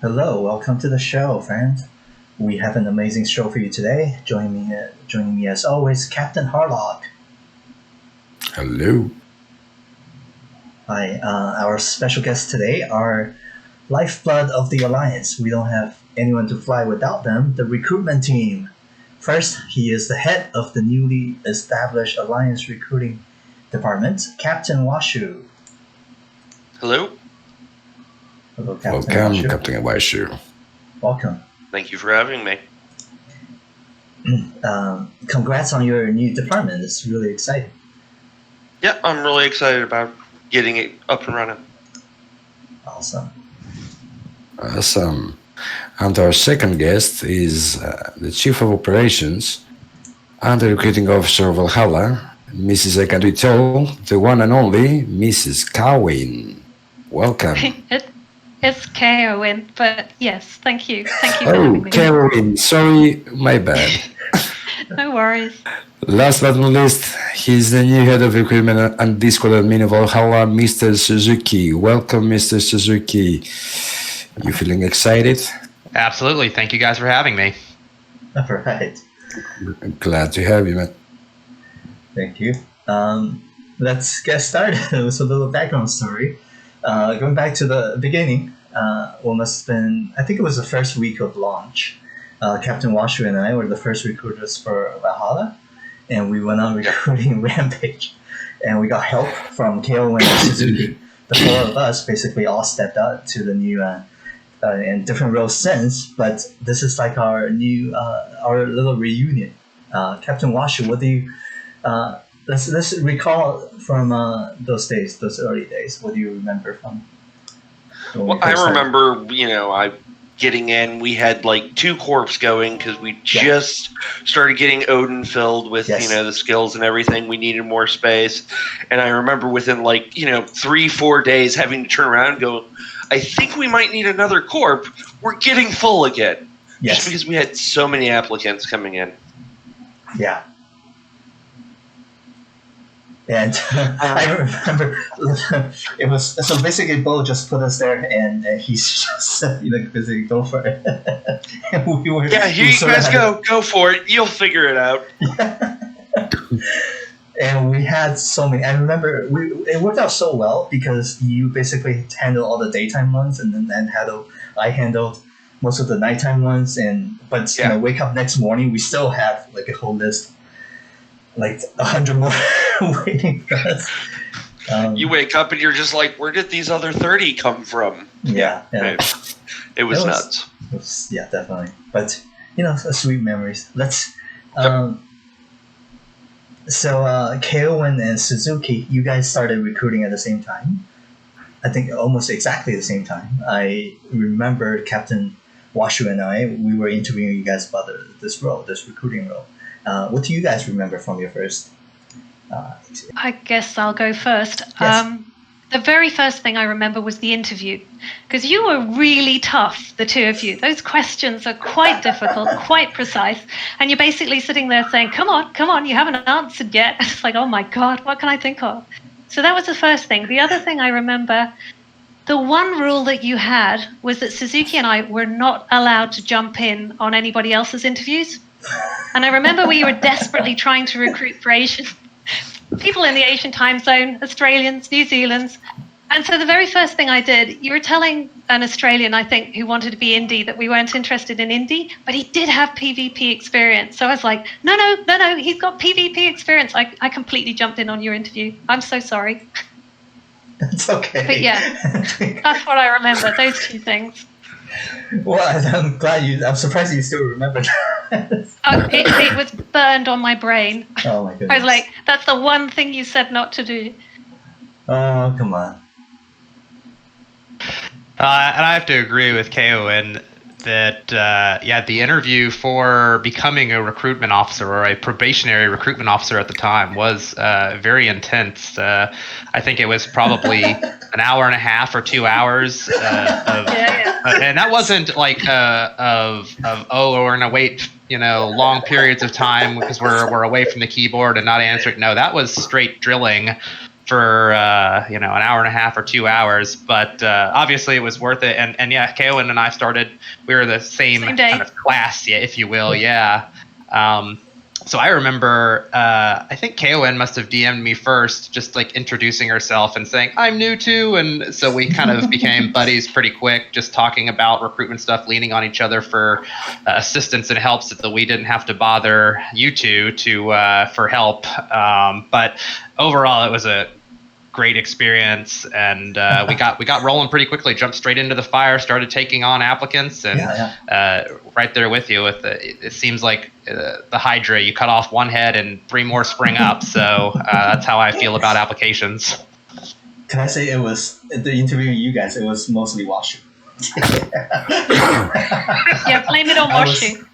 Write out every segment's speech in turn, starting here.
Hello, welcome to the show, friend. We have an amazing show for you today. Joining me as always, Captain Harlock. Hello. Hi, our special guests today are lifeblood of the Alliance. We don't have anyone to fly without them, the recruitment team. First, he is the head of the newly established Alliance recruiting department, Captain Washu. Hello. Hello, Captain Welcome, Washu. Captain Washu. Welcome. Thank you for having me. Congrats on your new department. It's really exciting. Yeah, I'm really excited about getting it up and running. Awesome. Awesome. And our second guest is the Chief of Operations and the Recruiting Officer of Valhalla, Mrs. Ekadito, the one and only Mrs. Kaowyn. Welcome. It's Kaowyn, but yes, thank you. Thank you for having me. Kaowyn, sorry, my bad. No worries. Last but not least, he's the new head of recruitment and Discord admin of Valhalla, Mr. Suzuki. Welcome, Mr. Suzuki. You feeling excited? Absolutely. Thank you guys for having me. All right. Glad to have you, man. Thank you. Let's get started with a little background story. Going back to the beginning, almost been, I think it was the first week of launch. Captain Washu and I were the first recruiters for Valhalla, and we went on recruiting rampage. And we got help from Kaowyn and Suzuki. The four of us basically all stepped up to the new in different roles since, but this is like our new, our little reunion. Captain Washu, what do you, let's recall from those days, those early days. What do you remember from? Well, I remember, getting in. We had like 2 corps going because we just started getting Odin filled with, the skills and everything. We needed more space. And I remember within 3-4 days having to turn around and go, I think we might need another corp. We're getting full again. Yes. Just because we had so many applicants coming in. Yeah. And I remember it was so basically Bo just put us there, and he's just said, basically go for it. And we were here you guys go for it. You'll figure it out. And we had so many. I remember it worked out so well because you basically handled all the daytime ones, and then I handled most of the nighttime ones. But wake up next morning, we still have like a whole list. Like 100 more waiting for us. You wake up and you're just like, where did these other 30 come from? Yeah. It was nuts. Yeah, definitely. But, sweet memories. Let's... So, Kaowyn and Suzuki, you guys started recruiting at the same time. I think almost exactly the same time. I remember Captain Washu and I, we were interviewing you guys about this recruiting role. What do you guys remember from your first? I guess I'll go first. Yes. The very first thing I remember was the interview, because you were really tough, the two of you. Those questions are quite difficult, quite precise, and you're basically sitting there saying, come on, you haven't answered yet. It's like, oh my God, what can I think of? So that was the first thing. The other thing I remember, the one rule that you had was that Suzuki and I were not allowed to jump in on anybody else's interviews. And I remember we were desperately trying to recruit for Asian people in the Asian time zone, Australians, New Zealanders. And so the very first thing I did, you were telling an Australian, I think, who wanted to be indie that we weren't interested in indie, but he did have PvP experience. So I was like, no, he's got PvP experience. I completely jumped in on your interview. I'm so sorry. It's okay. But yeah, that's what I remember, those two things. Well, I'm surprised you still remember that. It was burned on my brain. Oh my goodness. I was like, that's the one thing you said not to do. Oh, come on. And I have to agree with Kaowyn that, the interview for becoming a recruitment officer or a probationary recruitment officer at the time was very intense. I think it was probably an hour and a half or 2 hours. And that wasn't like we're going to wait, long periods of time because we're away from the keyboard and not answering. No, that was straight drilling for an hour and a half or 2 hours, but obviously it was worth it. And yeah, Kaowyn and I started. We were the same kind of class, if you will. Yeah. So I remember, I think Kaowyn must have DM'd me first, just like introducing herself and saying, I'm new too. And so we kind of became buddies pretty quick, just talking about recruitment stuff, leaning on each other for assistance and help so that we didn't have to bother you two for help. But overall, it was a great experience, and we got rolling pretty quickly. Jumped straight into the fire, started taking on applicants, and right there with you. It seems like the Hydra, you cut off one head and 3 more spring up. So that's how I feel about applications. Can I say it was the interviewing you guys? It was mostly Washu. Yeah, blame it on Washu.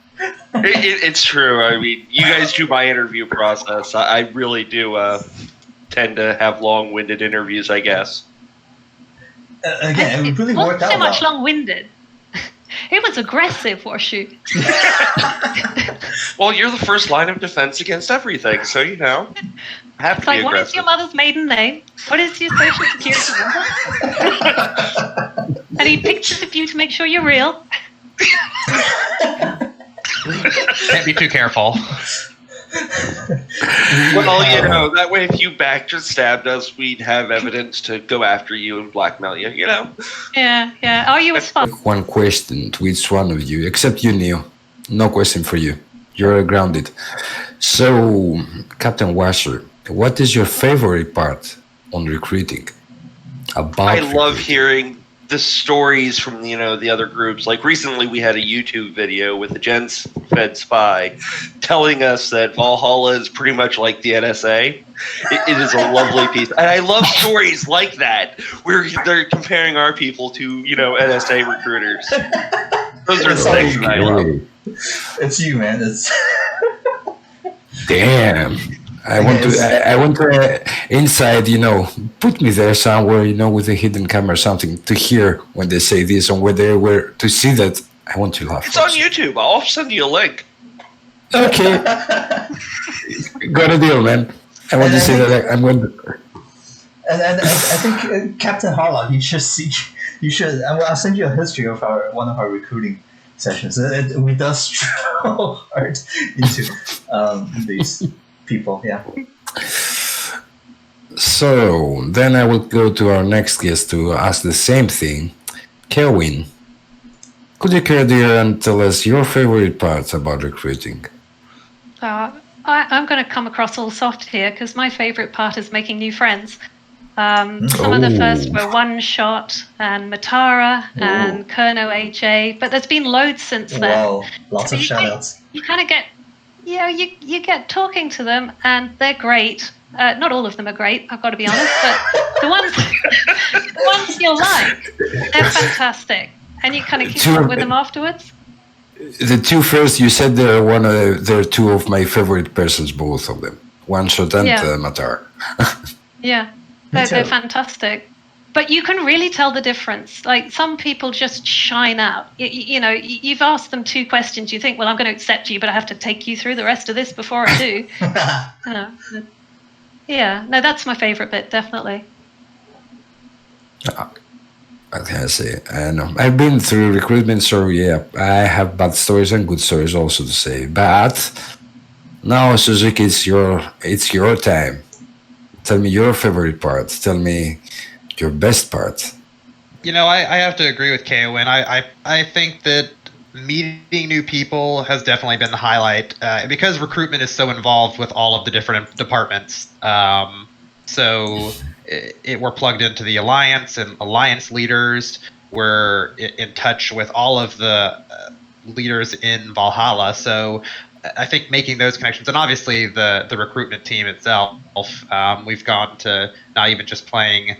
It's true. I mean, you guys do my interview process. I really do tend to have long-winded interviews, I guess. Again, it really worked out. Not so much long-winded. It was aggressive, Washu. Well, you're the first line of defense against everything, so have to be aggressive. What is your mother's maiden name? What is your social security number? I need pictures of you to make sure you're real. Can't be too careful. Well, that way if you backed or stabbed us, we'd have evidence to go after you and blackmail you, Yeah. Are you a spy? One question to each one of you, except you, Neil. No question for you. You're grounded. So, Captain Washer, what is your favorite part on recruiting? I love hearing the stories from the other groups. Like recently we had a YouTube video with the Gens Fed SPAI telling us that Valhalla is pretty much like the NSA. It is a lovely piece, and I love stories like that where they're comparing our people to NSA recruiters. Those are the things that I love. It's you, man. It's damn. I want to inside, put me there somewhere, with a hidden camera or something to hear when they say this and where they were to see that. I want to laugh. It's on YouTube. I'll send you a link. Okay. Got a deal, man. I want to say that I'm going to. And I think Captain Harlock, you should. I'll send you a history of one of our recruiting sessions. We does travel hard into these people, yeah. So then I will go to our next guest to ask the same thing. Kaowyn, could you care dear and tell us your favorite parts about recruiting? I'm going to come across all soft here because my favorite part is making new friends. Some of the first were One Shot and Matara and Kerno HA, but there's been loads since then. Wow, lots of shout-outs. You kind of get you get talking to them, and they're great. Not all of them are great, I've got to be honest, but the ones you like, they're fantastic, and you kind of keep up with them afterwards. The two first you said they're two of my favorite persons, both of them. One Shot and Matar. Yeah, they're fantastic. But you can really tell the difference. Like some people just shine out. You've asked them 2 questions. You think, well, I'm going to accept you, but I have to take you through the rest of this before I do. Yeah, no, that's my favorite bit, definitely. I can say, I know. I've been through recruitment, so yeah, I have bad stories and good stories also to say. But now, Suzuki, it's your time. Tell me your favorite part. Tell me your best part. I have to agree with Kaowyn. I think that meeting new people has definitely been the highlight because recruitment is so involved with all of the different departments. So we're plugged into the alliance and alliance leaders. We're in touch with all of the leaders in Valhalla. So I think making those connections, and obviously the recruitment team itself, we've gone to not even just playing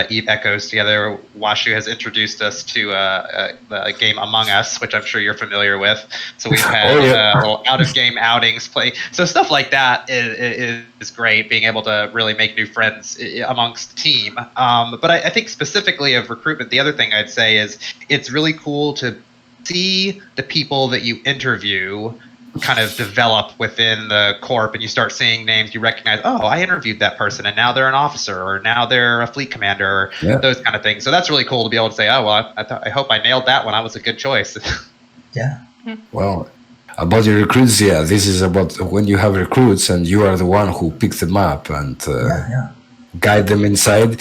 Eve Echoes together. Washu has introduced us to a game Among Us, which I'm sure you're familiar with. So we've had little out-of-game outings play. So stuff like that is great, being able to really make new friends amongst the team. But I think specifically of recruitment, the other thing I'd say is it's really cool to see the people that you interview kind of develop within the corp, and you start seeing names you recognize. Oh, I interviewed that person, and now they're an officer, or now they're a fleet commander, or those kind of things. So that's really cool to be able to say, oh, well, I hope I nailed that one. I was a good choice. Yeah. Well, about the recruits, this is about when you have recruits and you are the one who picks them up and guide them inside.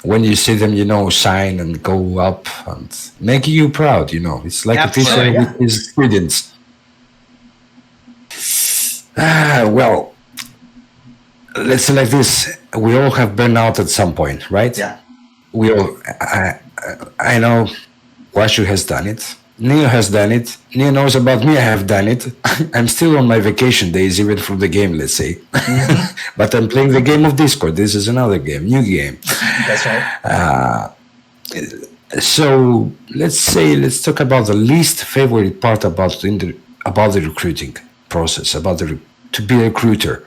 When you see them, shine and go up and make you proud, It's like a teacher with his students. Well, let's say like this. We all have burnout at some point, right? Yeah. We all, I know Washu has done it. Neo has done it. Neo knows about me. I have done it. I'm still on my vacation days, even from the game, let's say. But I'm playing the game of Discord. This is another game, new game. That's right. So let's talk about the least favorite part about the recruiting process, to be a recruiter.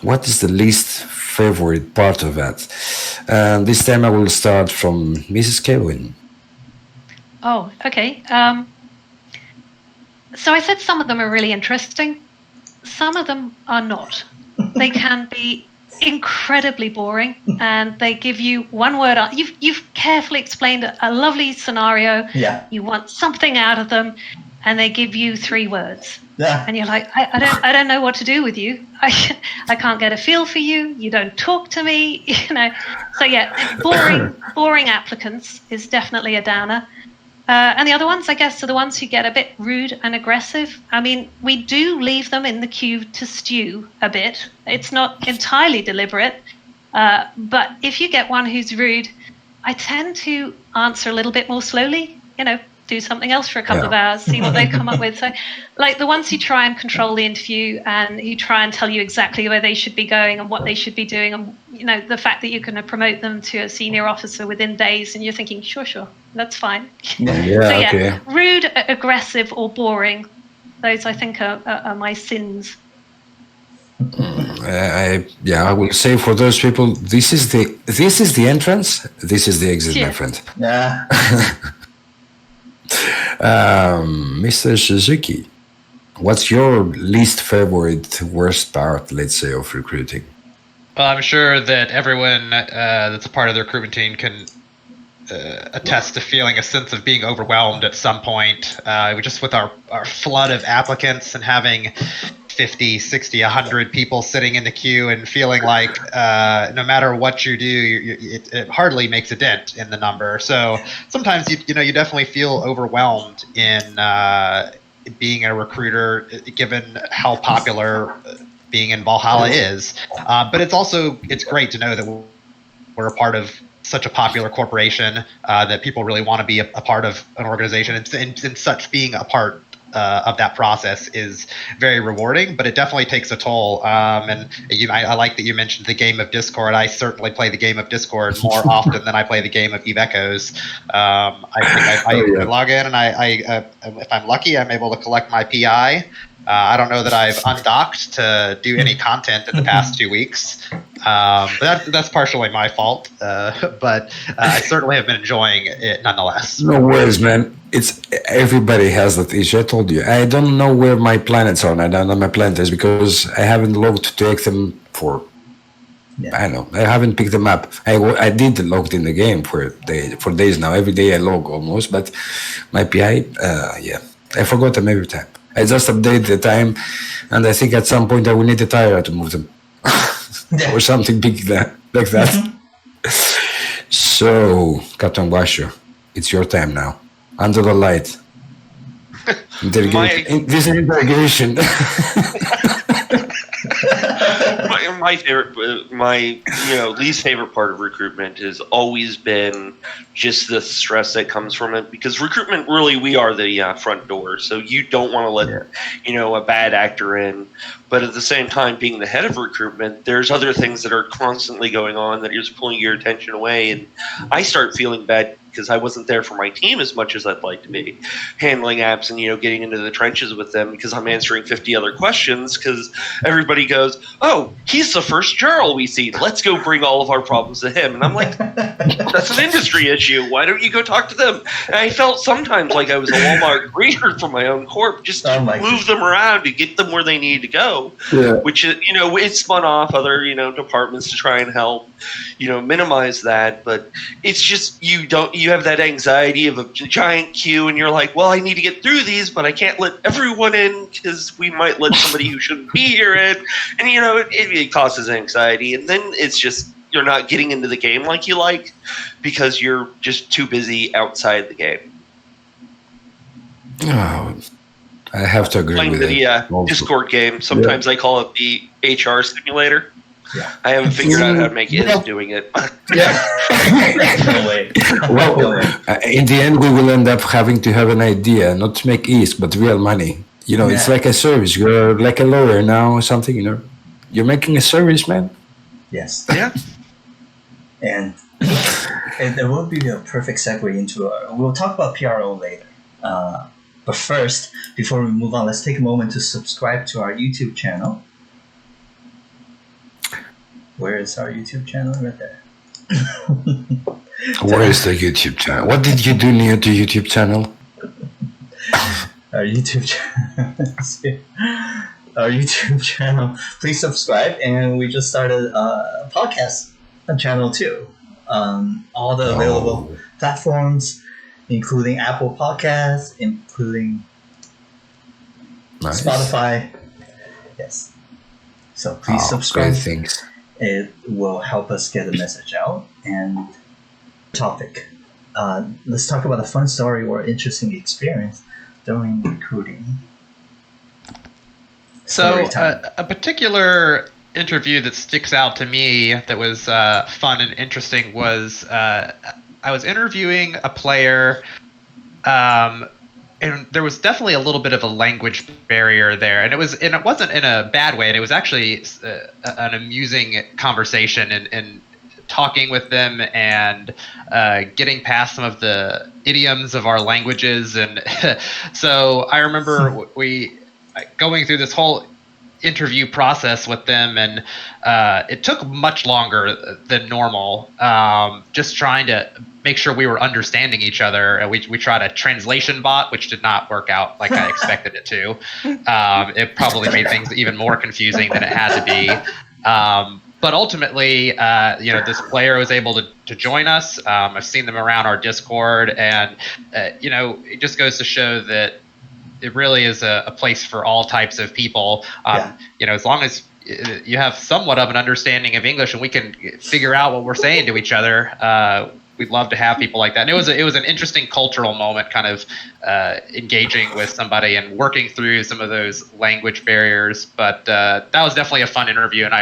What is the least favorite part of that? This time I will start from Mrs. Kaowyn. Oh, okay. So I said some of them are really interesting. Some of them are not. They can be incredibly boring, and they give you one word. You've carefully explained a lovely scenario. Yeah. You want something out of them, and they give you 3 words. Yeah. And you're like, I don't know what to do with you. I can't get a feel for you. You don't talk to me. So yeah, boring applicants is definitely a downer. And the other ones, I guess, are the ones who get a bit rude and aggressive. I mean, we do leave them in the queue to stew a bit. It's not entirely deliberate. But if you get one who's rude, I tend to answer a little bit more slowly, do something else for a couple of hours, see what they come up with. So like the ones who try and control the interview and who try and tell you exactly where they should be going and what they should be doing, and the fact that you're going to promote them to a senior officer within days, and you're thinking, sure, that's fine. Okay. Rude, aggressive, or boring, those I think are my sins. I will say for those people, this is the entrance, this is the exit, my friend. Yeah. Mr. Suzuki, what's your least favorite, worst part, let's say, of recruiting? Well, I'm sure that everyone that's a part of the recruitment team can attest to feeling a sense of being overwhelmed at some point. Just with our flood of applicants and having 50, 60, 100 people sitting in the queue and feeling like no matter what you do, it hardly makes a dent in the number. So sometimes you definitely feel overwhelmed in being a recruiter, given how popular being in Valhalla is. But it's great to know that we're a part of such a popular corporation, that people really want to be a part of an organization, and such being a part of that process is very rewarding, but it definitely takes a toll. And I like that you mentioned the game of Discord. I certainly play the game of Discord more often than I play the game of Eve Echoes. I log in, and if I'm lucky, I'm able to collect my PI. I don't know that I've undocked to do any content in the past 2 weeks. But that's partially my fault. But I certainly have been enjoying it nonetheless. No worries, man. Everybody has that issue. I told you. I don't know where my planets are, and I don't know my planets because I haven't logged to take them for. Yeah. I know. I haven't picked them up. I did logged in the game for days now. Every day I log almost, but my PI, I forgot them every time. I just update the time, and I think at some point I will need a tire to move them, or something big like that. So, Captain Washu, it's your time now. Under the light. This is interrogation. my least favorite part of recruitment has always been just the stress that comes from it, because recruitment, really, we are the front door, so you don't want to let a bad actor in, but at the same time, being the head of recruitment, there's other things that are constantly going on that is pulling your attention away, and I start feeling bad because I wasn't there for my team as much as I'd like to be, handling apps and, getting into the trenches with them because I'm answering 50 other questions because everybody goes, oh, he's the first Jarl we see. Let's go bring all of our problems to him. And I'm like, that's an industry issue. Why don't you go talk to them? And I felt sometimes like I was a Walmart greeter for my own corp just to move them around to get them where they need to go, which is, it spun off other, departments to try and help, minimize that. But it's just, you have that anxiety of a giant queue and you're like, well, I need to get through these, but I can't let everyone in because we might let somebody who shouldn't be here in. And, it causes anxiety. And then it's just, you're not getting into the game like you like because you're just too busy outside the game. Oh, I have to agree with the Discord game. Sometimes I call it the HR simulator. Yeah. I haven't figured out how to make it doing it. No way. Well, in the end, we will end up having to have an idea, not to make ISK, but real money. It's like a service. You're like a lawyer now or something, You're making a service, man. Yes. Yeah. And it will be a perfect segue into we'll talk about PRO later. But first, before we move on, let's take a moment to subscribe to our YouTube channel. Where is our YouTube channel? Right there. Where is the YouTube channel? What did you do near the YouTube channel? Our YouTube channel. Our YouTube channel. Please subscribe. And we just started a podcast channel too. All the available platforms, including Apple Podcasts, including Spotify. Yes. So please subscribe. Great things. It will help us get the message out. And topic. Let's talk about a fun story or interesting experience during recruiting. So a particular interview that sticks out to me that was fun and interesting was I was interviewing a player, and there was definitely a little bit of a language barrier there, and it wasn't in a bad way, and it was actually an amusing conversation and talking with them and getting past some of the idioms of our languages. And so I remember we going through this whole interview process with them, and it took much longer than normal, just trying to make sure we were understanding each other. And we tried a translation bot, which did not work out like I expected it to. It probably made things even more confusing than it had to be. But ultimately, this player was able to join us. I've seen them around our Discord, and it just goes to show that it really is a place for all types of people. As long as you have somewhat of an understanding of English and we can figure out what we're saying to each other, we'd love to have people like that. And it was an interesting cultural moment, kind of engaging with somebody and working through some of those language barriers. But that was definitely a fun interview, and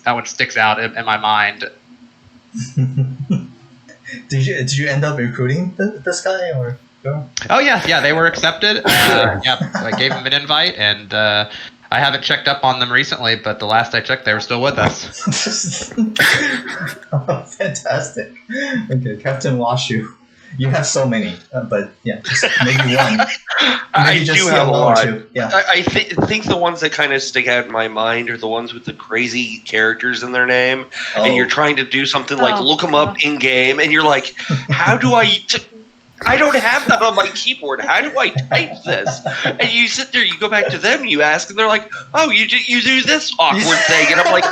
that one sticks out in my mind. Did you end up recruiting this guy or girl? Oh yeah, they were accepted. I gave them an invite, and I haven't checked up on them recently, but the last I checked, they were still with us. Oh, fantastic. Okay, Captain Washu. You have so many, but just maybe one. I do have a lot. Yeah. I think the ones that kind of stick out in my mind are the ones with the crazy characters in their name, and you're trying to do something like look them up in game, and you're like, how do I don't have that on my keyboard. How do I type this? And you sit there, you go back to them, you ask, and they're like, oh, you do this awkward thing. And I'm like,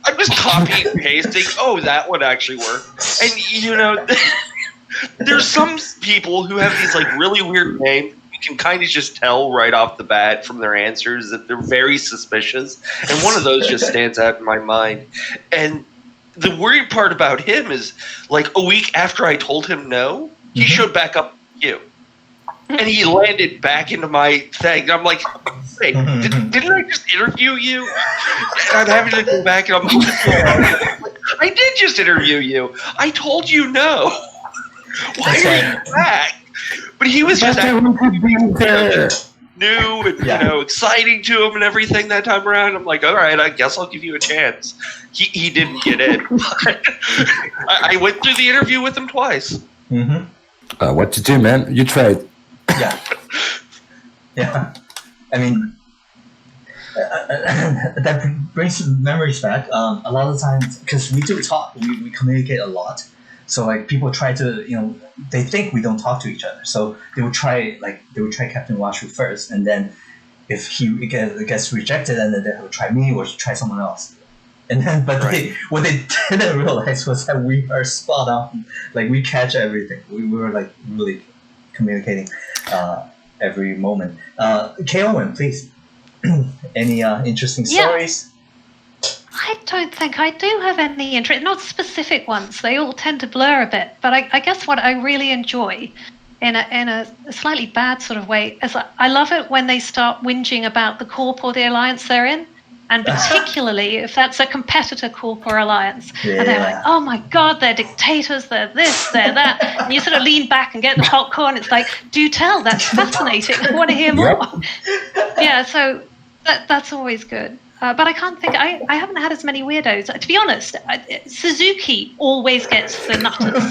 I'm just copying and pasting. Oh, that would actually work. And, there's some people who have these, like, really weird names. You can kind of just tell right off the bat from their answers that they're very suspicious. And one of those just stands out in my mind. And the weird part about him is, like, a week after I told him no, he showed back up with you. And he landed back into my thing. I'm like, hey, didn't I just interview you? And I'm having to go back and I'm like, I did just interview you. I told you no. Why are you back? But he was just new and exciting to him and everything that time around. I'm like, all right, I guess I'll give you a chance. He didn't get in. I went through the interview with him twice. Mm-hmm. What to do, man? You tried. Yeah. Yeah. I mean, that brings memories back. A lot of times, because we do talk, we communicate a lot. So like people try to, they think we don't talk to each other. So they would try Captain Washu first, and then if he gets rejected, and then they would try me or try someone else. And then, but what they didn't realize was that we are spot on. Like we catch everything. We were like really communicating every moment. Kaowyn, please. Any interesting stories? I don't think I do have any interest. Not specific ones. They all tend to blur a bit. But I guess what I really enjoy, in a slightly bad sort of way, is I love it when they start whinging about the corp or the alliance they're in. And particularly if that's a competitor corp or alliance. Yeah. And they're like, oh my God, they're dictators, they're this, they're that. And you sort of lean back and get the popcorn. It's like, do tell, that's fascinating. I want to hear more. Yeah, so that's always good. But I can't think, I haven't had as many weirdos. To be honest, Suzuki always gets the nutters.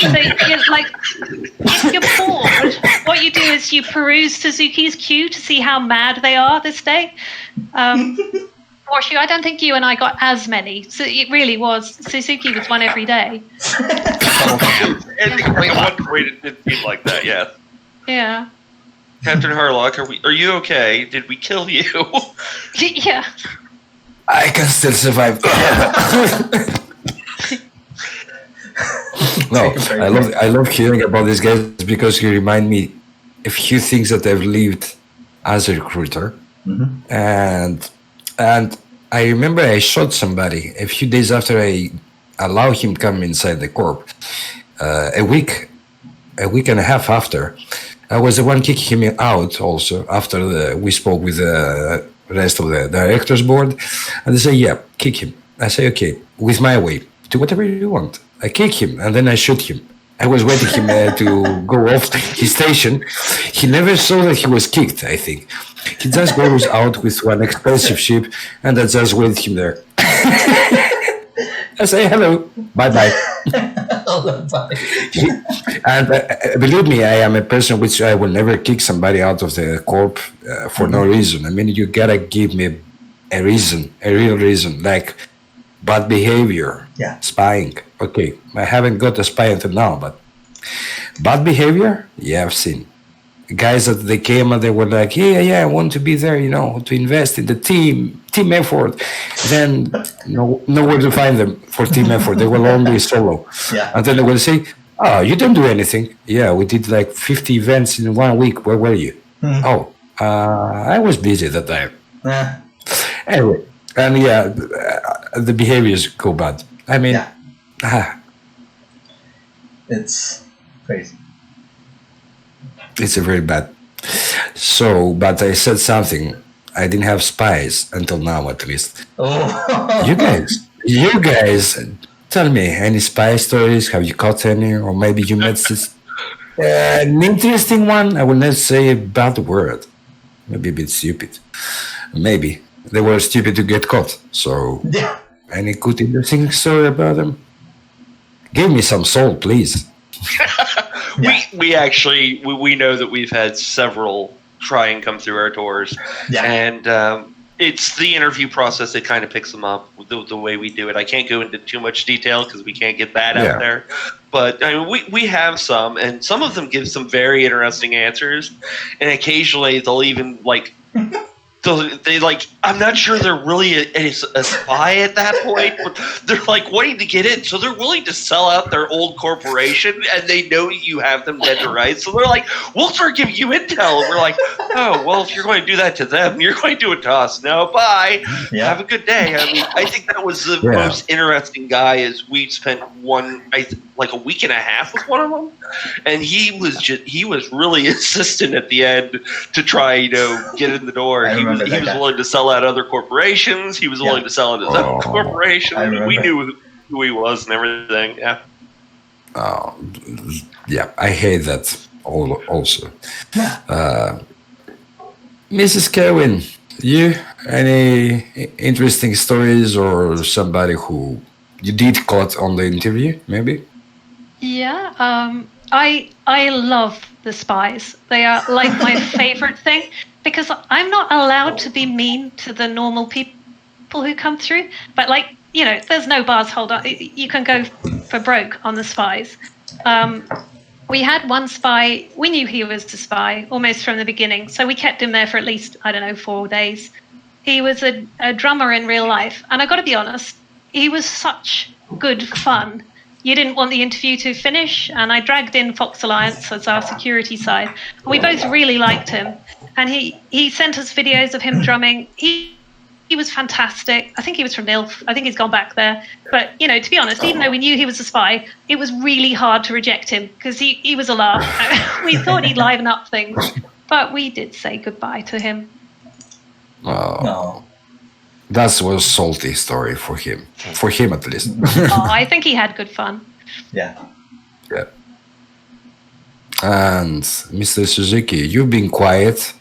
So you're like, if you're bored, what you do is you peruse Suzuki's queue to see how mad they are this day. Washu, I don't think you and I got as many. So it really was, Suzuki was one every day. At one point it did feel like that, yeah. Yeah. Captain Harlock, are you okay? Did we kill you? Yeah. I can still survive. No, I love hearing about these guys because you remind me a few things that I've lived as a recruiter. Mm-hmm. And I remember I shot somebody a few days after I allowed him come inside the corp. A week and a half after. I was the one kicking him out also after we spoke with the rest of the directors board. And they say, yeah, kick him. I say, okay, with my way, do whatever you want. I kick him and then I shoot him. I was waiting him to go off his station. He never saw that he was kicked, I think. He just goes out with one expensive ship and I just wait him there. I say, hello, bye-bye. And believe me, I am a person which I will never kick somebody out of the corp for no reason. I mean, you gotta give me a reason, a real reason, like bad behavior, spying. Okay, I haven't got a spy until now, but bad behavior, yeah, I've seen. Guys that they came and they were like, yeah, I want to be there, to invest in the team effort. Then nowhere to find them for team effort. They will only solo. Yeah. And then they will say, oh, you don't do anything. Yeah, we did like 50 events in 1 week. Where were you? Mm-hmm. Oh, I was busy that time. Anyway, and the behaviors go bad. I mean, it's crazy. It's a very bad. So, but I said something. I didn't have spies until now, at least. Oh. You guys, tell me, any spy stories? Have you caught any? Or maybe you met this, an interesting one? I will not say a bad word. Maybe a bit stupid. Maybe. They were stupid to get caught. So, any good interesting story about them? Give me some soul, please. We actually know that we've had several try and come through our doors, and it's the interview process that kind of picks them up the way we do it. I can't go into too much detail because we can't get that out there, but I mean, we have some, and some of them give some very interesting answers, and occasionally they'll even like. I'm not sure they're really a spy at that point, but they're like wanting to get in, so they're willing to sell out their old corporation, and they know you have them dead to rights, so they're like, we'll start giving you intel. And we're like, oh, well, if you're going to do that to them, you're going to do it to us. No, bye. Yeah. Have a good day. I mean, I think that was the most interesting guy. Is we spent like a week and a half with one of them, and he was really insistent at the end to try get in the door. He was willing to sell out other corporations. He was willing to sell out his own corporation. We knew who he was and everything. Yeah. I hate that also. Mrs. Kaowyn, you any interesting stories or somebody who you did caught on the interview, maybe? Yeah, I love the spies. They are like my favorite thing because I'm not allowed to be mean to the normal people who come through. But like, there's no bars hold on. You can go for broke on the spies. We had one spy. We knew he was a spy almost from the beginning, so we kept him there for at least 4 days. He was a drummer in real life, and I got to be honest, he was such good fun. You didn't want the interview to finish, and I dragged in Fox Alliance as our security side. And we both really liked him, and he sent us videos of him drumming. He was fantastic. I think he was from NILF. I think he's gone back there. But, to be honest, even though we knew he was a spy, it was really hard to reject him because he was a laugh. We thought he'd liven up things, but we did say goodbye to him. Oh, No. that was salty story for him at least. I think he had good fun. Yeah. Yeah. And Mr. Suzuki, you've been quiet.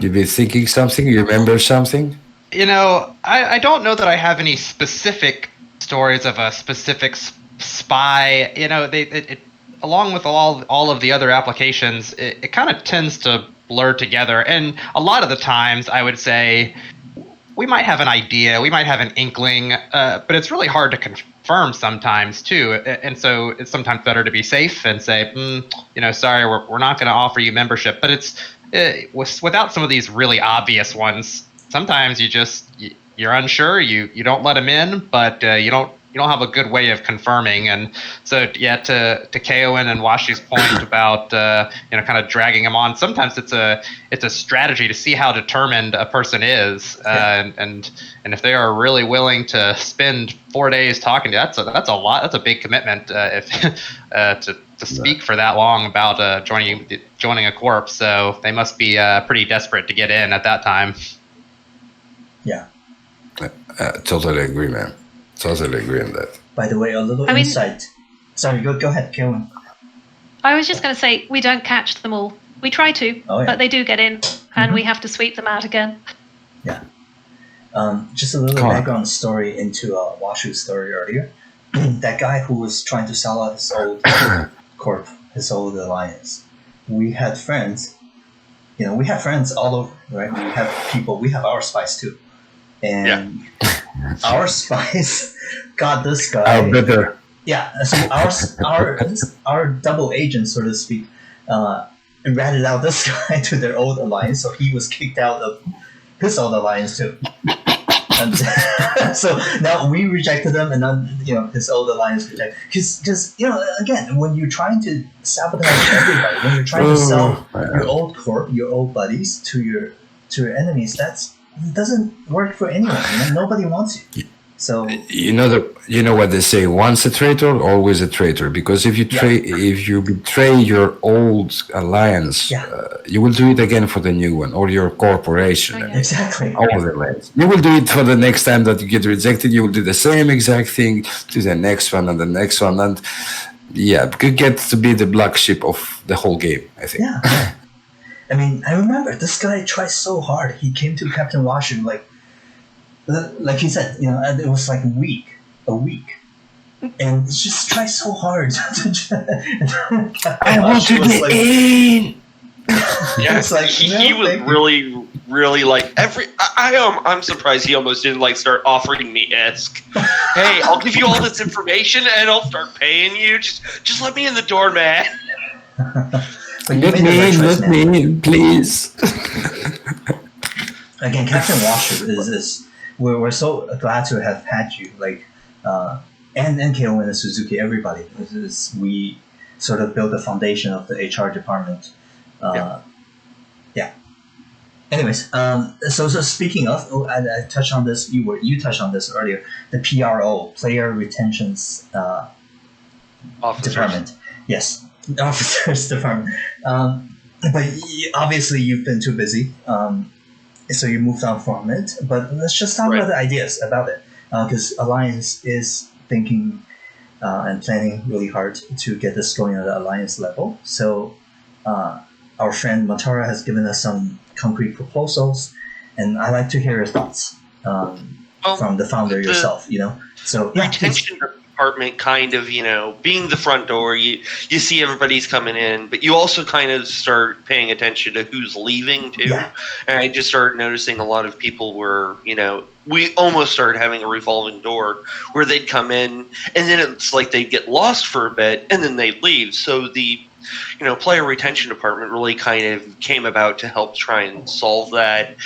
You've been thinking something. You remember something? I don't know that I have any specific stories of a specific spy. It along with all of the other applications, it kind of tends to blur together. And a lot of the times, I would say, we might have an idea, we might have an inkling, but it's really hard to confirm sometimes too. And so it's sometimes better to be safe and say, sorry, we're not going to offer you membership. But without some of these really obvious ones, sometimes you're unsure, you don't let them in, but you don't have a good way of confirming. And so to Kaowyn and Washu's point about kind of dragging them on, sometimes it's a strategy to see how determined a person is, and if they are really willing to spend 4 days talking to you, that's a lot, that's a big commitment to speak for that long about joining a corp. So they must be pretty desperate to get in at that time. Yeah. Totally agree, man. Totally agree on that. By the way, a little insight. Sorry, go ahead, Kaowyn. I was just going to say, we don't catch them all. We try to, but they do get in, and we have to sweep them out again. Yeah. Just a little background story into Washu's story earlier. That guy who was trying to sell out his old corp, his old alliance. We had friends. We have friends all over, right? We have people. We have our spies too, and our spies got this guy. Oh, better. Yeah, so our double agent, so to speak, ratted out this guy to their old alliance, so he was kicked out of his old alliance too. And so now we rejected them, and then his old alliance rejected. Because again, when you're trying to sabotage everybody, when you're trying to sell your old corp, your old buddies to your enemies, it doesn't work for anyone. Nobody wants you. So you know what they say: once a traitor, always a traitor. Because if you betray your old alliance, you will do it again for the new one or your corporation. Exactly. All the ways. You will do it for the next time that you get rejected. You will do the same exact thing to the next one and the next one, and it gets to be the black sheep of the whole game, I think. Yeah. I mean, I remember this guy tried so hard. He came to Captain Washu like he said, it was like a week, and just try so hard. I want to get in. Yeah, it's like he was really, really like I'm surprised he almost didn't start offering me ISK. Hey, I'll give you all this information and I'll start paying you. Just let me in the door, man. Let me in, please. Again, Captain Washu is. We're so glad to have had you, and Kaowyn and Suzuki, everybody. We sort of built the foundation of the HR department. Anyways, so speaking of, I touched on this. You touched on this earlier. The PRO, Player Retentions Department. Yes, Officers Department. But obviously, you've been too busy. So you moved on from it, but let's just talk about the ideas about it, because Alliance is thinking and planning really hard to get this going at the Alliance level. So our friend Matara has given us some concrete proposals, and I'd like to hear your thoughts from the founder yourself. So department kind of, being the front door, you see everybody's coming in, but you also kind of start paying attention to who's leaving too. Yeah. And I just started noticing a lot of people were, we almost started having a revolving door where they'd come in and then it's like they'd get lost for a bit and then they'd leave. So the player retention department really kind of came about to help try and solve that,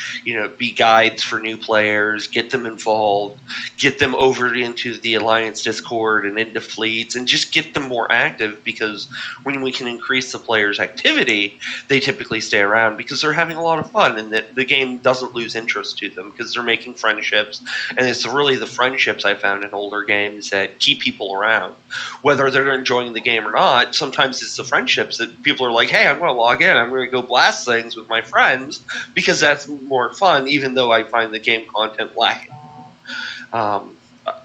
be guides for new players, get them involved, get them over into the Alliance Discord and into fleets, and just get them more active, because when we can increase the players' activity, they typically stay around because they're having a lot of fun and that the game doesn't lose interest to them because they're making friendships. And it's really the friendships I found in older games that keep people around. Whether they're enjoying the game or not, sometimes it's the friendships that people are like, hey, I'm going to log in, I'm going to go blast things with my friends because that's more fun, even though I find the game content lacking.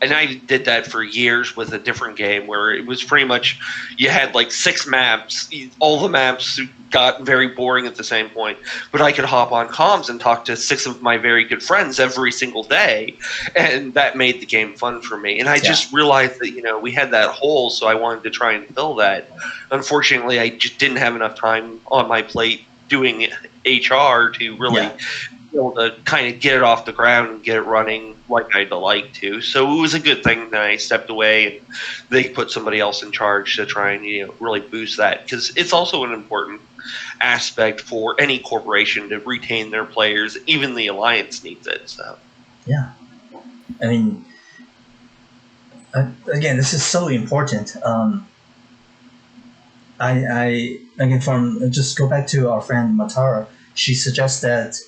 And I did that for years with a different game where it was pretty much, you had like 6 maps, all the maps got very boring at the same point, but I could hop on comms and talk to 6 of my very good friends every single day, and that made the game fun for me. And I just realized that, we had that hole, so I wanted to try and fill that. Unfortunately, I just didn't have enough time on my plate doing HR to really be able to kind of get it off the ground and get it running like I'd like to. So it was a good thing that I stepped away and they put somebody else in charge to try and really boost that, because it's also an important aspect for any corporation to retain their players. Even the Alliance needs it. So yeah, I mean, again, this is so important. I again, from just go back to our friend Matara. She suggests that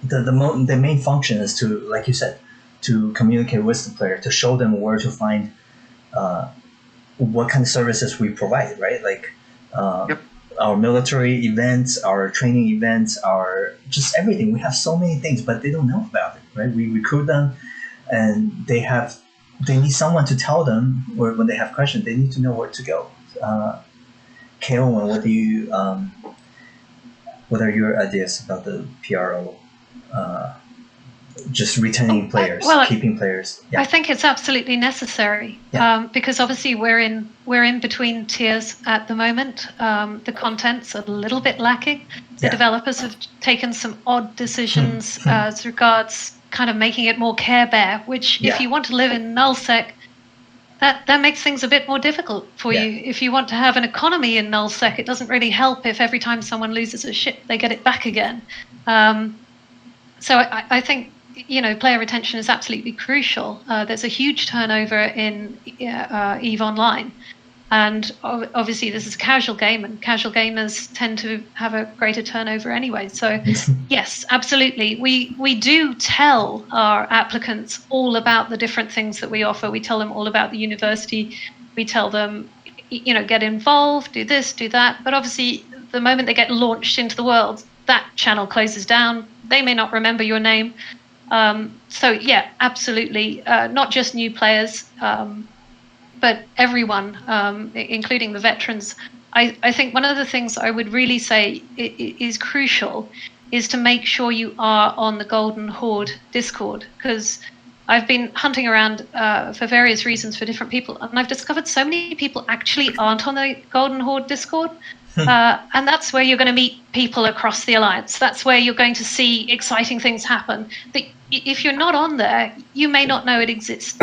the main function is to, like you said, to communicate with the player, to show them where to find what kind of services we provide, right? Like our military events, our training events, our just everything. We have so many things, but they don't know about it, right? We recruit them, and they need someone to tell them, or when they have questions, they need to know where to go. Kaowyn, what are your ideas about the PRO? Just retaining players, keeping players. I think it's absolutely necessary because obviously we're in between tiers at the moment. The content's a little bit lacking. The developers have taken some odd decisions as regards kind of making it more Care Bear, which if you want to live in nullsec, that makes things a bit more difficult for you. If you want to have an economy in nullsec, it doesn't really help if every time someone loses a ship, they get it back again. So I think, player retention is absolutely crucial. There's a huge turnover in EVE Online. And obviously this is a casual game, and casual gamers tend to have a greater turnover anyway. So yes, absolutely. We do tell our applicants all about the different things that we offer. We tell them all about the university. We tell them, get involved, do this, do that. But obviously the moment they get launched into the world, that channel closes down. They may not remember your name. So yeah, absolutely. Not just new players, but everyone, including the veterans. I think one of the things I would really say is crucial is to make sure you are on the Golden Horde Discord, because I've been hunting around for various reasons for different people, and I've discovered so many people actually aren't on the Golden Horde Discord. And that's where you're going to meet people across the Alliance. That's where you're going to see exciting things happen. That if you're not on there, you may not know it exists.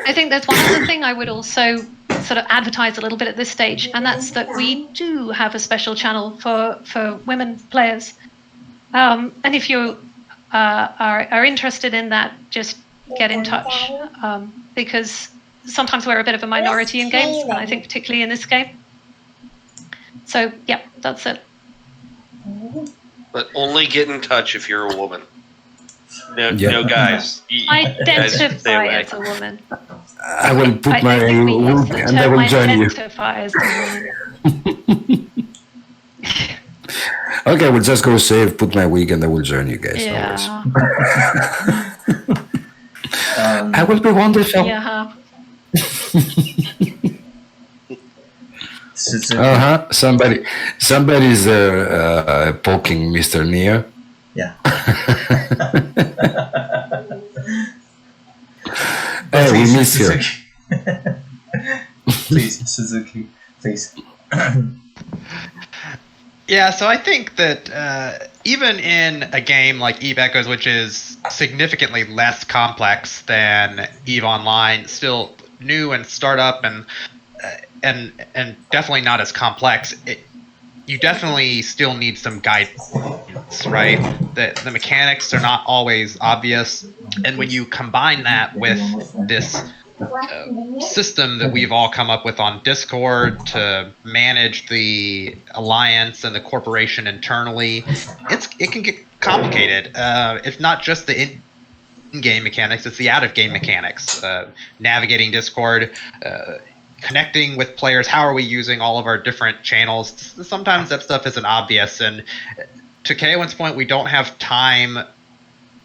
I think there's one other thing I would also sort of advertise a little bit at this stage, and that's that we do have a special channel for women players. And if you are interested in that, just get in touch, because sometimes we're a bit of a minority in games, and I think particularly in this game. So, yeah, that's it. But only get in touch if you're a woman. No guys. Identify as a woman. I will put my wig and I will join you. Okay, we'll just go save, put my wig, and I will join you guys. Yeah. I will be wonderful. Yeah. Somebody's poking Mr. Nia. Yeah. Hey, we miss you. Please, Suzuki, please. Yeah, so I think that even in a game like EVE Echoes, which is significantly less complex than EVE Online, still new and startup and definitely not as complex, you definitely still need some guidance, right? The mechanics are not always obvious, and when you combine that with this system that we've all come up with on Discord to manage the alliance and the corporation internally, it can get complicated. It's not just the in-game mechanics; it's the out-of-game mechanics. Navigating Discord, connecting with players. How are we using all of our different channels? Sometimes that stuff isn't obvious, and to Kaowyn's point, we don't have time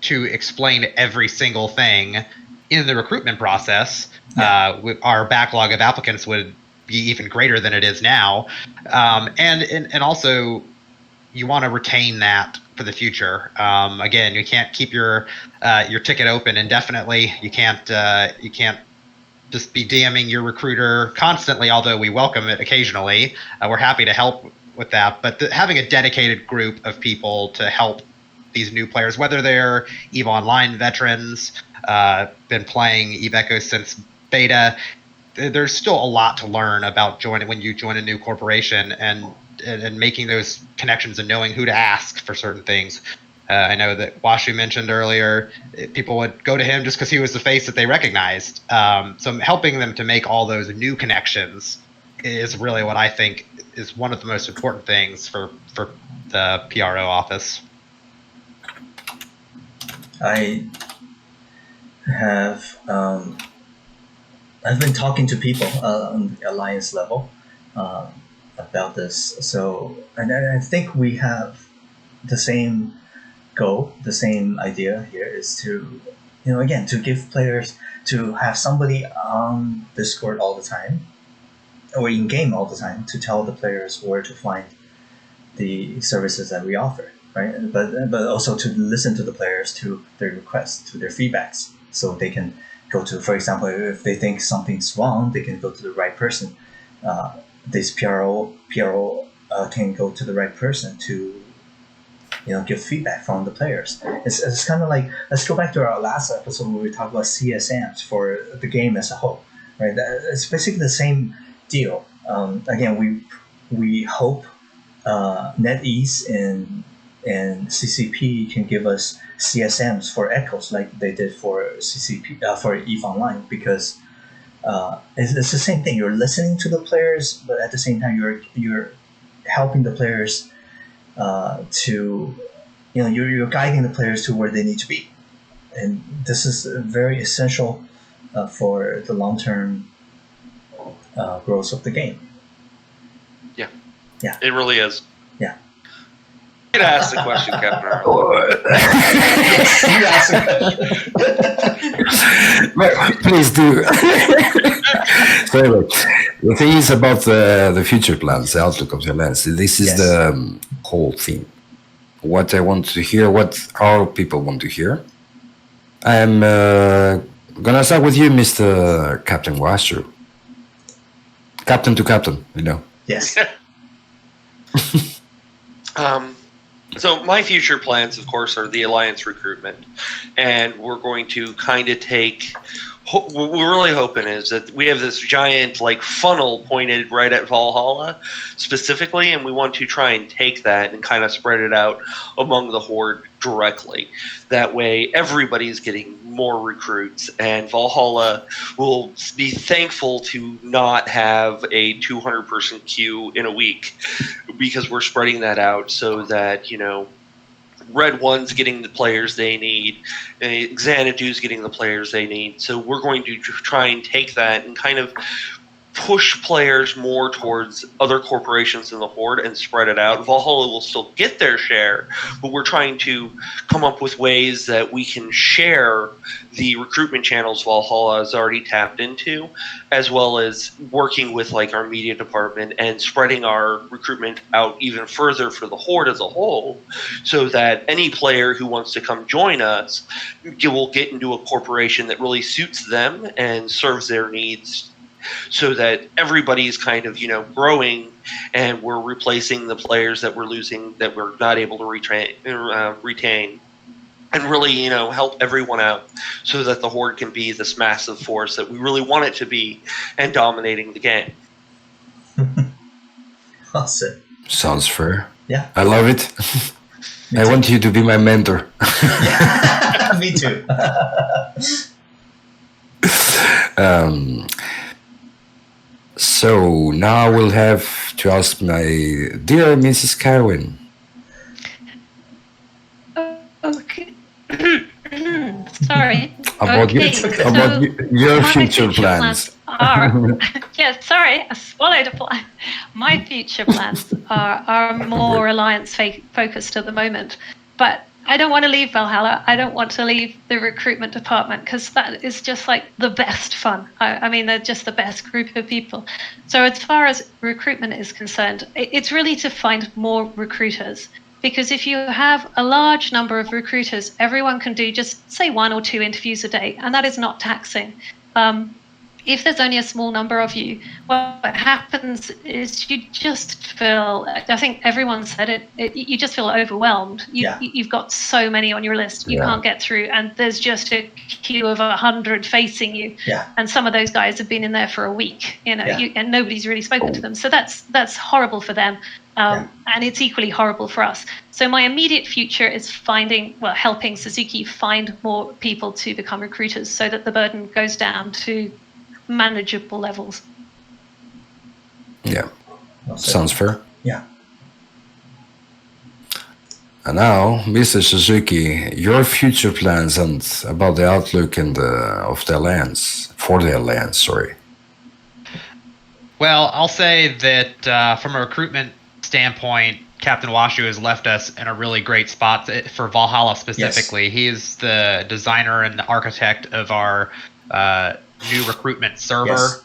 to explain every single thing in the recruitment process. Our backlog of applicants would be even greater than it is now, and also you want to retain that for the future. Again, you can't keep your ticket open indefinitely. You can't just be DMing your recruiter constantly, although we welcome it occasionally. We're happy to help with that, but having a dedicated group of people to help these new players, whether they're EVE Online veterans, been playing EVE Echoes since beta, there's still a lot to learn about when you join a new corporation and making those connections and knowing who to ask for certain things. I know that Washu mentioned earlier, people would go to him just because he was the face that they recognized. So helping them to make all those new connections is really what I think is one of the most important things for the PRO office. I have I've been talking to people on the alliance level about this. So, and I think we have the same goal, the same idea here is to, again, to give players, to have somebody on Discord all the time or in game all the time to tell the players where to find the services that we offer, right? But also to listen to the players, to their requests, to their feedbacks, so they can go to, for example, if they think something's wrong, they can go to the right person. This PRO can go to the right person to give feedback from the players. It's kind of like, let's go back to our last episode where we talked about CSMs for the game as a whole, right? It's basically the same deal. Again, we hope NetEase and CCP can give us CSMs for Echoes like they did for CCP for EVE Online, because it's the same thing. You're listening to the players, but at the same time you're helping the players to you're guiding the players to where they need to be, and this is very essential for the long-term growth of the game. Yeah, it really is. Yeah. You could ask the question, Captain Harlock. You ask the question. Please do. So anyway, the thing is about the future plans, the outlook of the alliance. This is the whole thing. What I want to hear, what our people want to hear. I'm gonna start with you, Mr. Captain Washu. Captain to captain, Yes. So my future plans, of course, are the Alliance recruitment, and we're going to kind of take. What we're really hoping is that we have this giant funnel pointed right at Valhalla specifically, and we want to try and take that and kind of spread it out among the Horde directly. That way, everybody's getting more recruits, and Valhalla will be thankful to not have a 200-person queue in a week, because we're spreading that out so that Red One's getting the players they need, Xanadu's getting the players they need. So we're going to try and take that and kind of push players more towards other corporations in the Horde and spread it out. Valhalla will still get their share, but we're trying to come up with ways that we can share the recruitment channels Valhalla has already tapped into, as well as working with like our media department and spreading our recruitment out even further for the Horde as a whole, so that any player who wants to come join us will get into a corporation that really suits them and serves their needs, so that everybody's kind of, growing, and we're replacing the players that we're losing, that we're not able to retain, and really, help everyone out, so that the Horde can be this massive force that we really want it to be, and dominating the game. Awesome. Sounds fair. Yeah. I love it. I want you to be my mentor. Me too. So now we'll have to ask my dear Mrs. Kaowyn. Okay. Sorry. About your future plans. Yes, sorry, I swallowed a fly. My future plans are more alliance focused at the moment, but I don't want to leave Valhalla. I don't want to leave the recruitment department, because that is just like the best fun. I mean, they're just the best group of people. So as far as recruitment is concerned, it's really to find more recruiters. Because if you have a large number of recruiters, everyone can do just, say, 1 or 2 interviews a day, and that is not taxing. If there's only a small number of you, what happens is you just feel, I think everyone said it, you just feel overwhelmed. You've got so many on your list, you can't get through, and there's just a queue of 100 facing you. And some of those guys have been in there for a week, and nobody's really spoken to them. So that's horrible for them. And it's equally horrible for us. So my immediate future is helping Suzuki find more people to become recruiters, so that the burden goes down to manageable levels. Yeah, sounds fair. Yeah. And now, Mr. Suzuki, your future plans and about the outlook and of the alliance, for the alliance, sorry. Well, I'll say that from a recruitment standpoint, Captain Washu has left us in a really great spot for Valhalla specifically. Yes. He is the designer and the architect of our new recruitment server,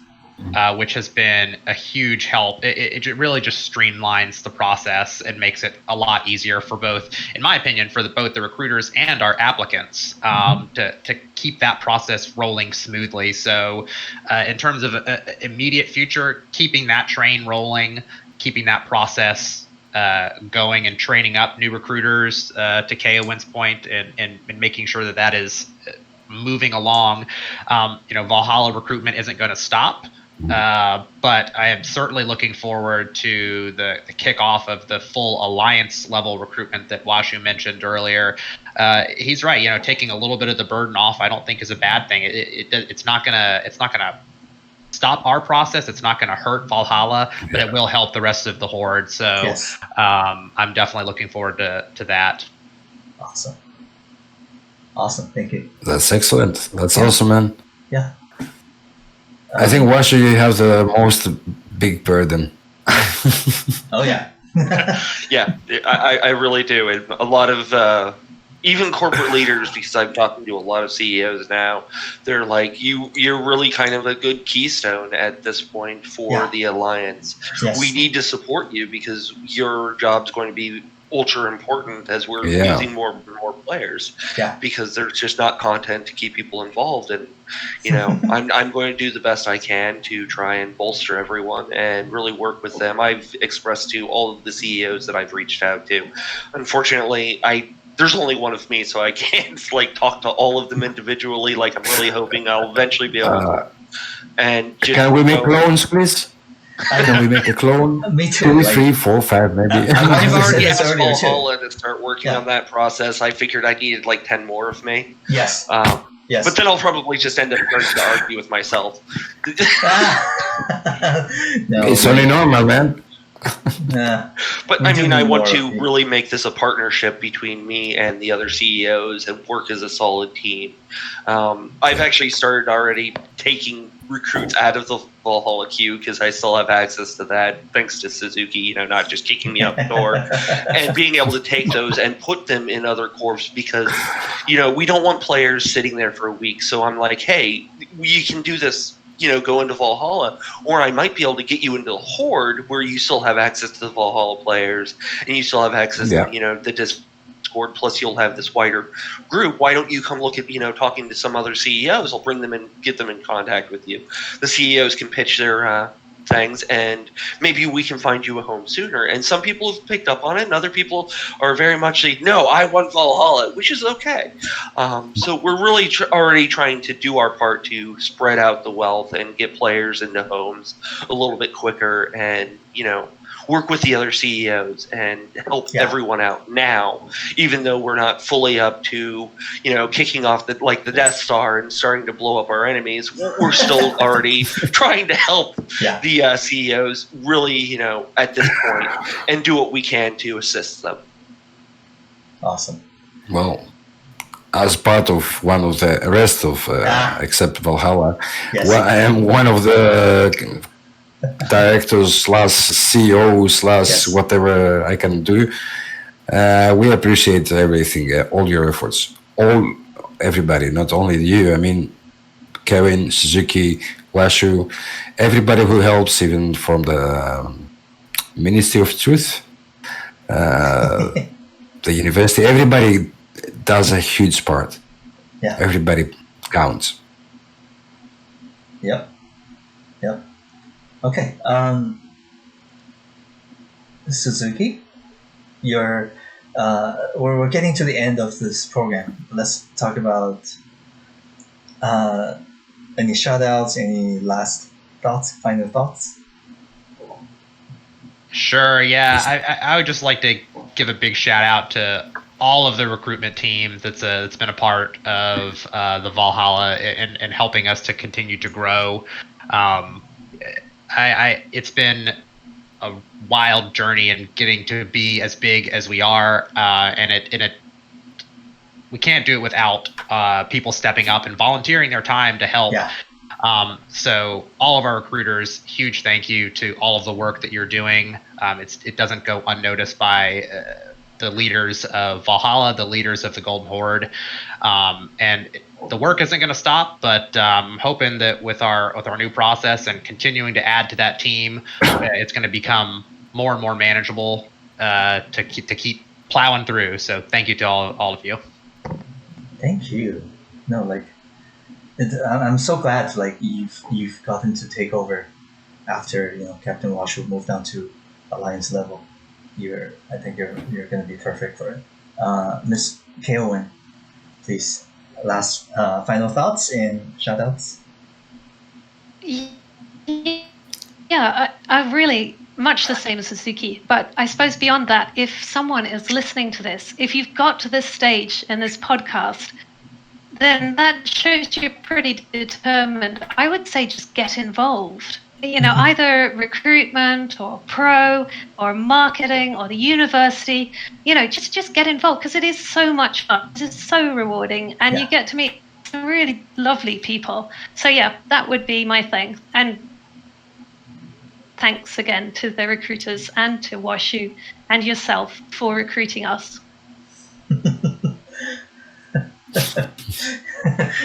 which has been a huge help. It really just streamlines the process and makes it a lot easier for both, in my opinion, for both the recruiters and our applicants to keep that process rolling smoothly. So in terms of immediate future, keeping that train rolling, keeping that process going, and training up new recruiters to Kaowyn's point, and making sure that is moving along. Valhalla recruitment isn't going to stop, but I am certainly looking forward to the kickoff of the full alliance level recruitment that Washu mentioned earlier. He's right. Taking a little bit of the burden off, I don't think is a bad thing. It's not gonna stop our process. It's not going to hurt Valhalla, but it will help the rest of the Horde. So I'm definitely looking forward to that. Awesome. Thank you. That's excellent. That's awesome, man. Yeah. I think Washu, you have the most big burden. Oh yeah. Yeah, I really do. And a lot of even corporate leaders, because I'm talking to a lot of CEOs now, they're like, you're really kind of a good keystone at this point for the Alliance. Yes. We need to support you because your job's going to be ultra important as we're losing more and more players. Yeah. Because there's just not content to keep people involved. And, I'm going to do the best I can to try and bolster everyone and really work with them. I've expressed to all of the CEOs that I've reached out to. Unfortunately, there's only one of me, so I can't talk to all of them individually. I'm really hoping I'll eventually be able to. And just, can we make clones, please? Can we make a clone? Me too. 2, 3, 4, 5, maybe. I've already asked Valhalla to start working on that process. I figured I needed 10 more of me. Yes. Yes. But then I'll probably just end up starting to argue with myself. No, it's only normal, man. Nah, But we I do mean, I need want more to of you. really make this a partnership between me and the other CEOs and work as a solid team. I've actually started already taking recruits out of the Valhalla queue because I still have access to that, thanks to Suzuki, not just kicking me out the door, and being able to take those and put them in other corps because, we don't want players sitting there for a week. So I'm like, hey, you can do this, go into Valhalla, or I might be able to get you into the Horde where you still have access to the Valhalla players and you still have access Yeah. to, the Discord, plus you'll have this wider group. Why don't you come look at, talking to some other CEOs? I'll bring them in, get them in contact with you. The CEOs can pitch their things, and maybe we can find you a home sooner. And some people have picked up on it, and other people are very much like, no, I want Valhalla, which is okay. So we're really already trying to do our part to spread out the wealth and get players into homes a little bit quicker, and work with the other CEOs and help everyone out now, even though we're not fully up to, kicking off the Death Star and starting to blow up our enemies. We're still already trying to help the CEOs really, at this point, and do what we can to assist them. Awesome. Well, as part of one of the rest of except Valhalla, I am one of the directors / CEO / whatever I can do. We appreciate everything, all your efforts, everybody, not only you. I mean, Kaowyn, Suzuki, Washu, everybody who helps, even from the Ministry of Truth, the university. Everybody does a huge part. Yeah. Everybody counts. Yep. Okay. Suzuki, we're getting to the end of this program. Let's talk about any shout-outs, any last thoughts, final thoughts? Sure, yeah. I would just like to give a big shout out to all of the recruitment team that's been a part of the Valhalla and helping us to continue to grow. It's been a wild journey and getting to be as big as we are, and we can't do it without people stepping up and volunteering their time to help. Yeah. So all of our recruiters, huge thank you to all of the work that you're doing. It doesn't go unnoticed by the leaders of Valhalla, the leaders of the Golden Horde, and the work isn't going to stop. But I'm hoping that with our new process and continuing to add to that team, it's going to become more and more manageable to keep plowing through. So thank you to all of you. Thank you. No, I'm so glad you've gotten to take over after Captain Washu moved down to Alliance level. I think you're going to be perfect for it. Miss Kaowyn, please, last final thoughts and shoutouts. Yeah, I really much the same as Suzuki, but I suppose beyond that, if someone is listening to this, if you've got to this stage in this podcast, then that shows you're pretty determined. I would say just get involved. Either recruitment or pro or marketing or the university, just get involved because it is so much fun. It's so rewarding and you get to meet some really lovely people. So yeah, that would be my thing. And thanks again to the recruiters and to Washu and yourself for recruiting us.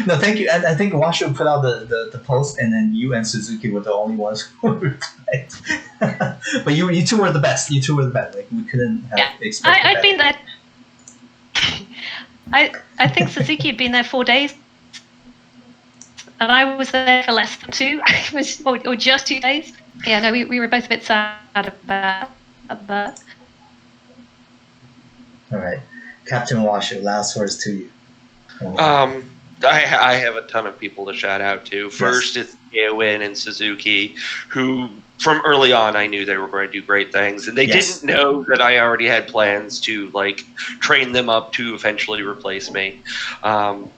No, thank you. I think Washu put out the post, and then you and Suzuki were the only ones who replied. But you two were the best. You two were the best. We couldn't have expected I'd been there. I think Suzuki had been there 4 days, and I was there for less than 2. or just 2 days. Yeah, no, we were both a bit sad about that. All right, Captain Washu, last words to you. I have a ton of people to shout out to. First, it's Kaowyn and Suzuki, who from early on I knew they were going to do great things, and they didn't know that I already had plans to train them up to eventually replace me.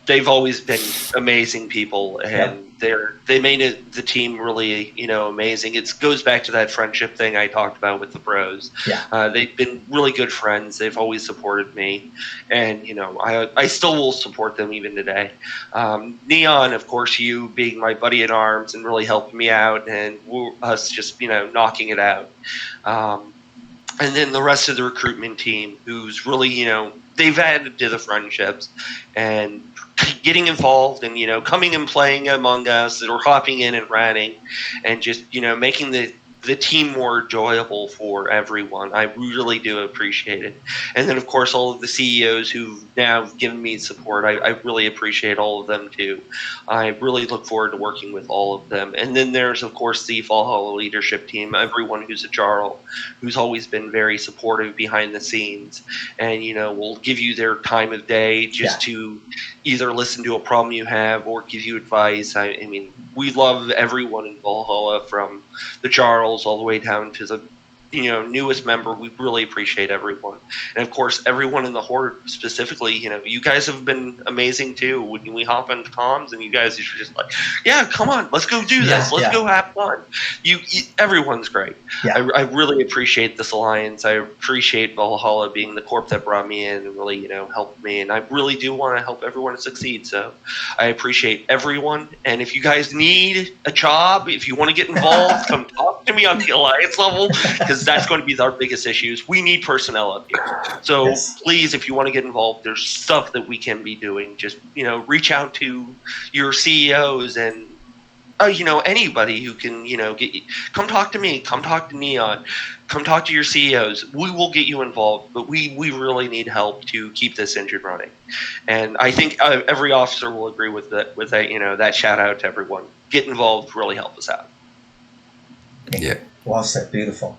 They've always been amazing people, and They made the team really, amazing. It goes back to that friendship thing I talked about with the bros. Yeah. They've been really good friends. They've always supported me, and I still will support them even today. Neon, of course, you being my buddy in arms and really helping me out, and us just knocking it out. And then the rest of the recruitment team, who's really they've added to the friendships and getting involved and coming and playing among us, or hopping in and ranting, and just making the team more enjoyable for everyone. I really do appreciate it. And then, of course, all of the CEOs who've now given me support, I really appreciate all of them too. I really look forward to working with all of them. And then there's, of course, the Valhalla leadership team, everyone who's a Jarl, who's always been very supportive behind the scenes, and will give you their time of day just to either listen to a problem you have or give you advice. I mean, we love everyone in Valhalla, from the Jarls all the way down to the newest member. We really appreciate everyone, and of course everyone in the Horde specifically. You guys have been amazing too. When we hop into comms and you guys are just like, yeah, come on, let's go do this, let's go have fun. Everyone's great. I really appreciate this alliance. I appreciate Valhalla being the corp that brought me in and really helped me, and I really do want to help everyone succeed. So I appreciate everyone, and if you guys need a job, if you want to get involved, come talk to me on the alliance level, because that's going to be our biggest issues. We need personnel up here. So please, if you want to get involved, there's stuff that we can be doing. Just, reach out to your CEOs and, anybody who can, come talk to me, come talk to Neon, come talk to your CEOs. We will get you involved, but we really need help to keep this engine running. And I think every officer will agree with that, that shout out to everyone. Get involved, really help us out. Yeah. Well said. Beautiful.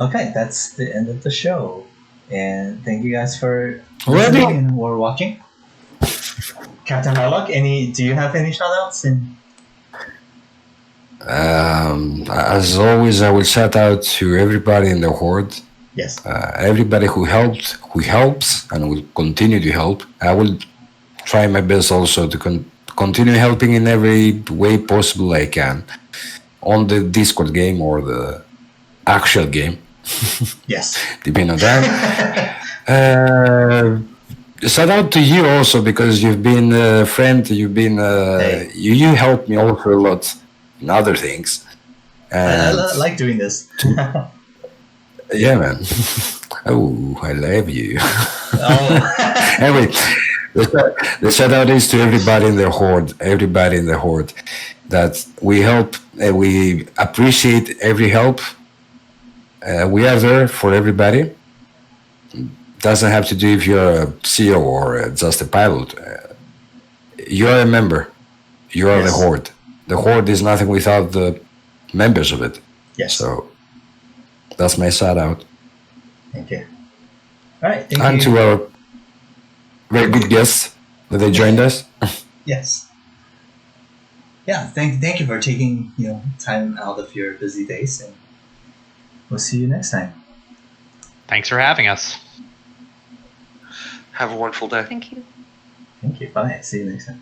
Okay, that's the end of the show, and thank you guys for listening or watching. Captain Harlock, do you have any shoutouts? As always, I will shout out to everybody in the Horde. Yes. Everybody who helps, and will continue to help. I will try my best also to continue helping in every way possible I can, on the Discord game or the actual game. Yes. Depending on that. Shout out to you also, because you've been a friend. You've been you helped me also a lot in other things. And I like doing this. Yeah, man. Oh, I love you. Oh. Anyway, the shout out is to everybody in the Horde. Everybody in the Horde, that we help. We appreciate every help. We are there for everybody. Doesn't have to do if you're a CEO or just a pilot. You are a member. You are the Horde. The Horde is nothing without the members of it. Yes. So that's my shout out. Thank you. All right. Thank and you. To our very good guests that they joined us. Yes. Yeah. Thank you for taking time out of your busy days, and we'll see you next time. Thanks for having us. Have a wonderful day. Thank you. Thank you. Bye. See you next time.